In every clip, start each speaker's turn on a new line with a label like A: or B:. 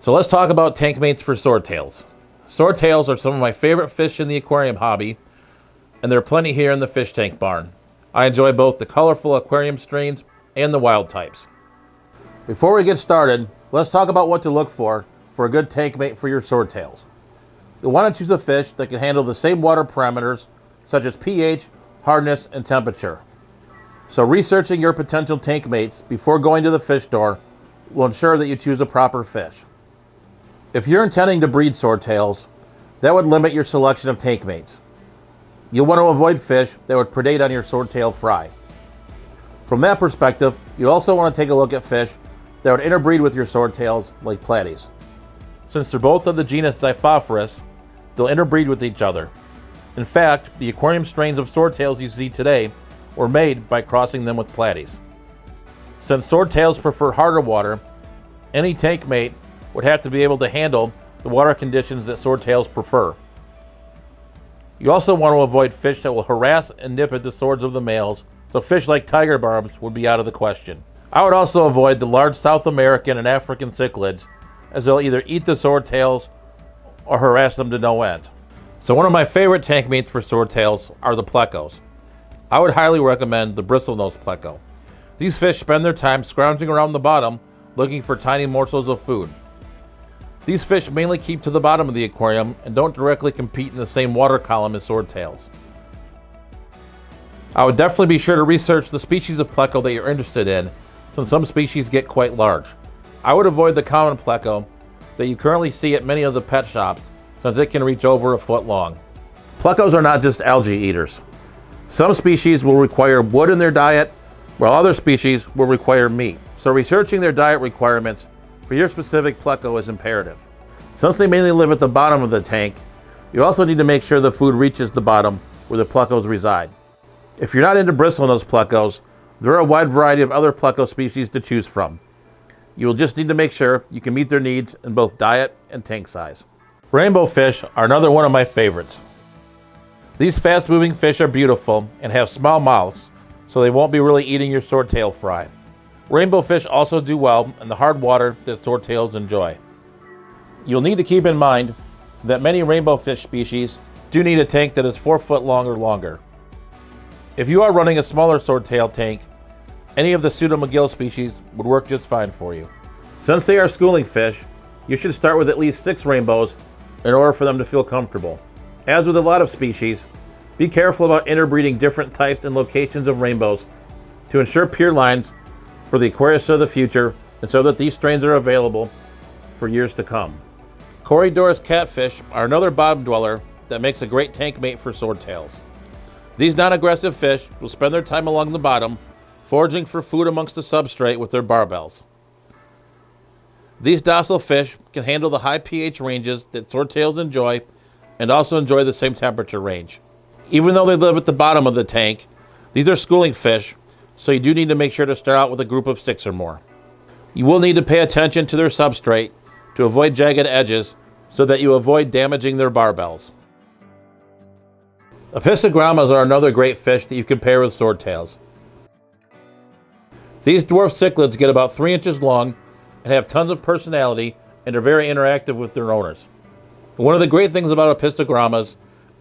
A: So let's talk about tank mates for swordtails. Swordtails are some of my favorite fish in the aquarium hobby, and there are plenty here in the fish tank barn. I enjoy both the colorful aquarium strains and the wild types. Before we get started, let's talk about what to look for a good tank mate for your swordtails. You'll want to choose a fish that can handle the same water parameters such as pH, hardness, and temperature. So researching your potential tank mates before going to the fish store will ensure that you choose a proper fish. If you're intending to breed swordtails, that would limit your selection of tank mates. You'll want to avoid fish that would predate on your swordtail fry. From that perspective, you'll also want to take a look at fish that would interbreed with your swordtails, like platies. Since they're both of the genus Xiphophorus, they'll interbreed with each other. In fact, the aquarium strains of swordtails you see today were made by crossing them with platies. Since swordtails prefer harder water, any tank mate would have to be able to handle the water conditions that swordtails prefer. You also want to avoid fish that will harass and nip at the swords of the males, so fish like tiger barbs would be out of the question. I would also avoid the large South American and African cichlids, as they'll either eat the swordtails or harass them to no end. So one of my favorite tank mates for swordtails are the plecos. I would highly recommend the bristlenose pleco. These fish spend their time scrounging around the bottom looking for tiny morsels of food. These fish mainly keep to the bottom of the aquarium and don't directly compete in the same water column as swordtails. I would definitely be sure to research the species of pleco that you're interested in, since some species get quite large. I would avoid the common pleco that you currently see at many of the pet shops, since it can reach over a foot long. Plecos are not just algae eaters. Some species will require wood in their diet, while other species will require meat. So researching their diet requirements for your specific pleco is imperative. Since they mainly live at the bottom of the tank, you also need to make sure the food reaches the bottom where the plecos reside. If you're not into bristlenose plecos, there are a wide variety of other pleco species to choose from. You will just need to make sure you can meet their needs in both diet and tank size. Rainbowfish are another one of my favorites. These fast-moving fish are beautiful and have small mouths, so they won't be really eating your swordtail fry. Rainbowfish also do well in the hard water that swordtails enjoy. You'll need to keep in mind that many rainbowfish species do need a tank that is 4 foot long or longer. If you are running a smaller swordtail tank, any of the pseudo-McGill species would work just fine for you. Since they are schooling fish, you should start with at least 6 rainbows in order for them to feel comfortable. As with a lot of species, be careful about interbreeding different types and locations of rainbows to ensure pure lines for the aquarius of the future, and so that these strains are available for years to come. Corydoras catfish are another bottom dweller that makes a great tank mate for swordtails. These non-aggressive fish will spend their time along the bottom, foraging for food amongst the substrate with their barbels. These docile fish can handle the high pH ranges that swordtails enjoy and also enjoy the same temperature range. Even though they live at the bottom of the tank, these are schooling fish, so you do need to make sure to start out with a group of 6 or more. You will need to pay attention to their substrate to avoid jagged edges so that you avoid damaging their barbels. Apistogrammas are another great fish that you can pair with swordtails. These dwarf cichlids get about 3 inches long and have tons of personality and are very interactive with their owners. One of the great things about Apistogrammas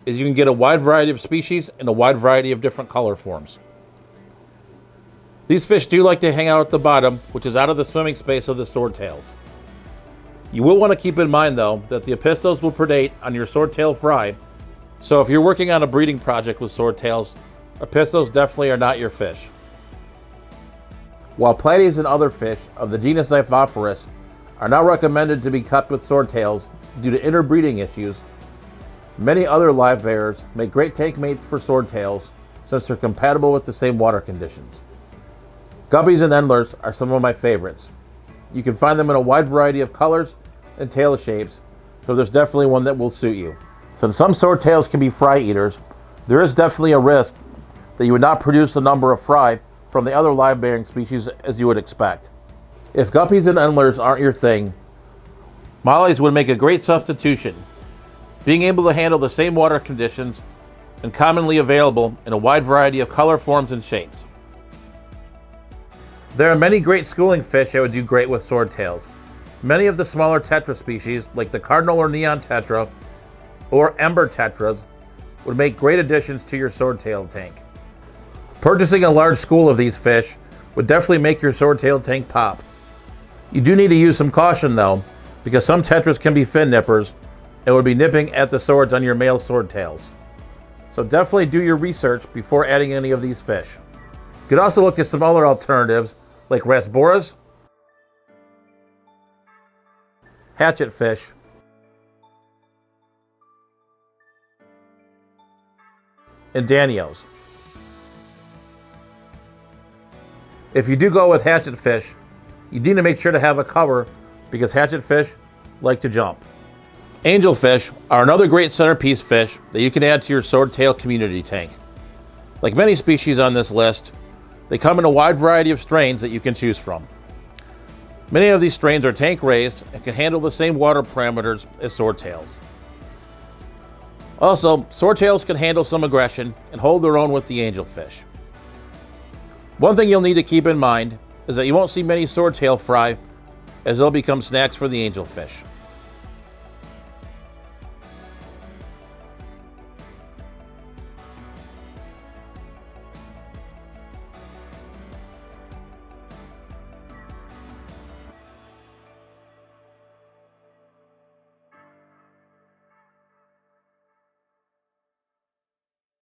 A: is you can get a wide variety of species and a wide variety of different color forms. These fish do like to hang out at the bottom, which is out of the swimming space of the swordtails. You will want to keep in mind, though, that the apistos will predate on your swordtail fry, so if you're working on a breeding project with swordtails, apistos definitely are not your fish. While platies and other fish of the genus Xiphophorus are not recommended to be kept with swordtails due to interbreeding issues, many other live bearers make great tank mates for swordtails since they're compatible with the same water conditions. Guppies and endlers are some of my favorites. You can find them in a wide variety of colors and tail shapes, so there's definitely one that will suit you. Since some swordtails can be fry eaters, there is definitely a risk that you would not produce the number of fry from the other live-bearing species as you would expect. If guppies and endlers aren't your thing, mollies would make a great substitution, being able to handle the same water conditions and commonly available in a wide variety of color forms and shapes. There are many great schooling fish that would do great with swordtails. Many of the smaller tetra species, like the cardinal or neon tetra, or ember tetras, would make great additions to your swordtail tank. Purchasing a large school of these fish would definitely make your swordtail tank pop. You do need to use some caution though, because some tetras can be fin nippers and would be nipping at the swords on your male swordtails. So definitely do your research before adding any of these fish. You could also look at some other alternatives like rasboras, hatchetfish, and danios. If you do go with hatchetfish, you need to make sure to have a cover because hatchetfish like to jump. Angelfish are another great centerpiece fish that you can add to your swordtail community tank. Like many species on this list, they come in a wide variety of strains that you can choose from. Many of these strains are tank raised and can handle the same water parameters as swordtails. Also, swordtails can handle some aggression and hold their own with the angelfish. One thing you'll need to keep in mind is that you won't see many swordtail fry as they'll become snacks for the angelfish.